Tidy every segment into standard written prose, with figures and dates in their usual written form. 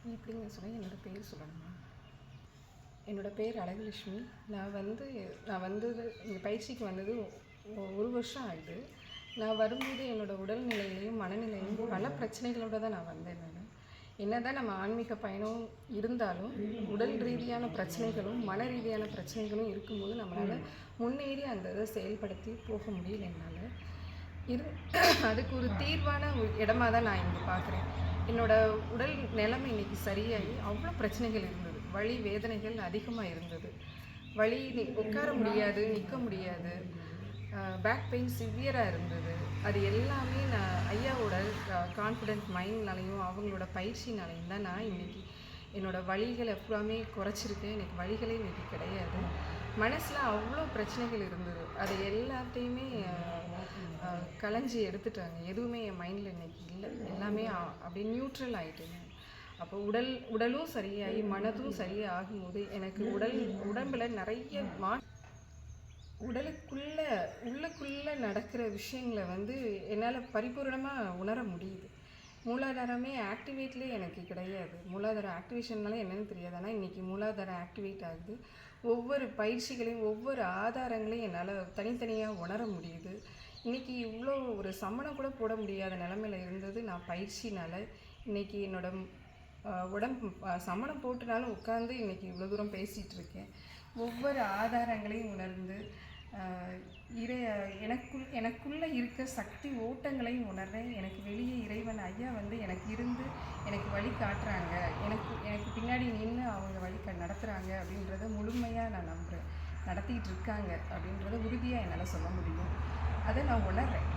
எப்படிங்க சொன்னால் என்னோடய பேர் சொல்லணுமா? என்னோடய பேர் அழகுலட்சுமி. நான் வந்தது இங்கே பயிற்சிக்கு வந்தது 1 வருஷம் ஆகுது. நான் வரும்போது என்னோடய உடல்நிலையிலையும் மனநிலையிலையும் பல பிரச்சனைகளோடு தான் நான் வந்தேன். என்ன தான் நம்ம ஆன்மீக பயணம் இருந்தாலும் உடல் ரீதியான பிரச்சனைகளும் மன ரீதியான பிரச்சனைகளும் இருக்கும்போது நம்மளால் முன்னேறி அந்த இதை செயல்படுத்தி போக முடியல என்னால். அதுக்கு ஒரு தீர்வான இடமா தான் நான் இங்கே பார்க்குறேன். என்னோடய உடல் நிலைமை இன்றைக்கி சரியாகி அவ்வளோ பிரச்சனைகள் இருந்தது. வலி வேதனைகள் அதிகமாக இருந்தது. வலி உட்கார முடியாது, நிற்க முடியாது, பேக் பெயின் சிவியராக இருந்தது. அது எல்லாமே நான் ஐயாவோட கான்ஃபிடென்ட் மைண்ட்னாலையும் அவங்களோட பயிற்சினாலையும் தான் நான் இன்றைக்கி என்னோடய வலிகளை எப்பவுமே குறைச்சிருக்கேன். எனக்கு வலிகளே இன்றைக்கி கிடையாது. மனசில் அவ்வளோ பிரச்சனைகள் இருந்தது. அது எல்லாத்தையுமே களைஞ்சி எடுத்துட்டாங்க. எதுவுமே என் மைண்டில் இன்றைக்கி இல்லை. எல்லாமே அப்படியே நியூட்ரல் ஆகிட்டேங்க. அப்போ உடலும் சரியாகி மனதும் சரியாகும்போது எனக்கு உடம்பில் நிறைய உள்ளுக்குள்ளே நடக்கிற விஷயங்களை என்னால் பரிபூர்ணமாக உணர முடியுது. மூலாதாரமே ஆக்டிவேட்லேயே எனக்கு கிடையாது. மூலாதார ஆக்டிவேஷன்னால என்னென்னு தெரியாது. ஆனால் இன்றைக்கி மூலாதாரம் ஆக்டிவேட் ஆகுது. ஒவ்வொரு பயிற்சிகளையும் ஒவ்வொரு ஆதாரங்களையும் என்னால் தனித்தனியாக உணர முடியுது. இன்றைக்கி இவ்வளோ ஒரு சமணம் கூட போட முடியாத நிலமையில் இருந்தது நான் பயிற்சினால். இன்றைக்கி உடம்பு சமணம் போட்டுனாலும் உட்காந்து இன்றைக்கி இவ்வளோ தூரம் பேசிகிட்ருக்கேன். ஒவ்வொரு ஆதாரங்களையும் உணர்ந்து எனக்குள்ளே இருக்க சக்தி ஓட்டங்களையும் உணர்றேன். எனக்கு வெளியே இறைவன் ஐயா எனக்கு இருந்து எனக்கு வழி காட்டுறாங்க. எனக்கு பின்னாடி நின்று அவங்க வழி நடத்துகிறாங்க அப்படின்றத முழுமையாக நான் நம்புகிறேன். நடத்திக்கிட்டு இருக்காங்க அப்படின்றத உறுதியாக என்னால் சொல்ல முடியும். அதை நான் உணர்றேன்.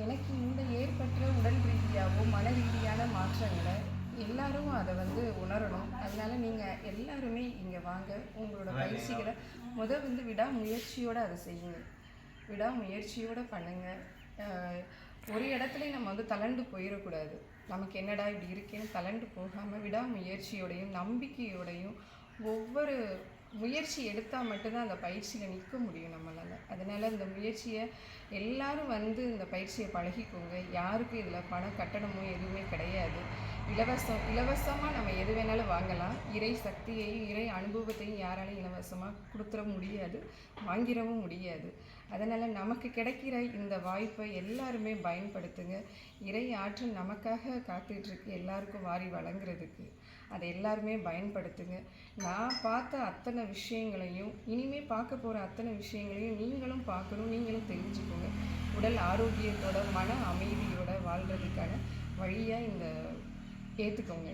எனக்கு இந்த ஏற்பட்ட உடல் ரீதியாகவோ மன ரீதியான மாற்றங்களை எல்லாரும் அதை உணரணும். அதனால் நீங்கள் எல்லாருமே இங்கே வாங்க. உங்களோட பயிற்சிகளை விடாமுயற்சியோடு அதை செய்யுங்க. விடாமுயற்சியோடு பண்ணுங்கள். ஒரு இடத்துல நம்ம தளர்ந்து போயிடக்கூடாது. நமக்கு என்னடா இப்படி இருக்கேன்னு தளர்ந்து போகாமல் விடாமுயற்சியோடையும் நம்பிக்கையோடையும் ஒவ்வொரு முயற்சி எடுத்தால் மட்டும்தான் அந்த பயிற்சியில் நிற்க முடியும் நம்மளால். அதனால் இந்த முயற்சியை எல்லோரும் இந்த பயிற்சியை பழகிக்கோங்க. யாருக்கும் இதில் பணம் கட்டணமோ எதுவுமே கிடையாது. இலவசமாக நம்ம எது வேணாலும் வாங்கலாம். இறை சக்தியையும் இறை அனுபவத்தையும் யாராலையும் இலவசமாக கொடுத்துட முடியாது, வாங்கிடவும் முடியாது. அதனால் நமக்கு கிடைக்கிற இந்த வாய்ப்பை எல்லாருமே பயன்படுத்துங்க. இறை ஆற்றல் நமக்காக காத்துட்ருக்கு, எல்லாருக்கும் வாரி வழங்குறதுக்கு. அதை எல்லாருமே பயன்படுத்துங்க. நான் பார்த்த அத்தனை விஷயங்களையும் இனிமேல் பார்க்க போகிற அத்தனை விஷயங்களையும் நீங்களும் பார்க்கணும், நீங்களும் தெரிஞ்சுக்கோங்க. உடல் ஆரோக்கியத்தோட மன அமைதியோட வாழ்கிறதுக்கான வழியாக இந்த ஏற்றுக்கோங்க.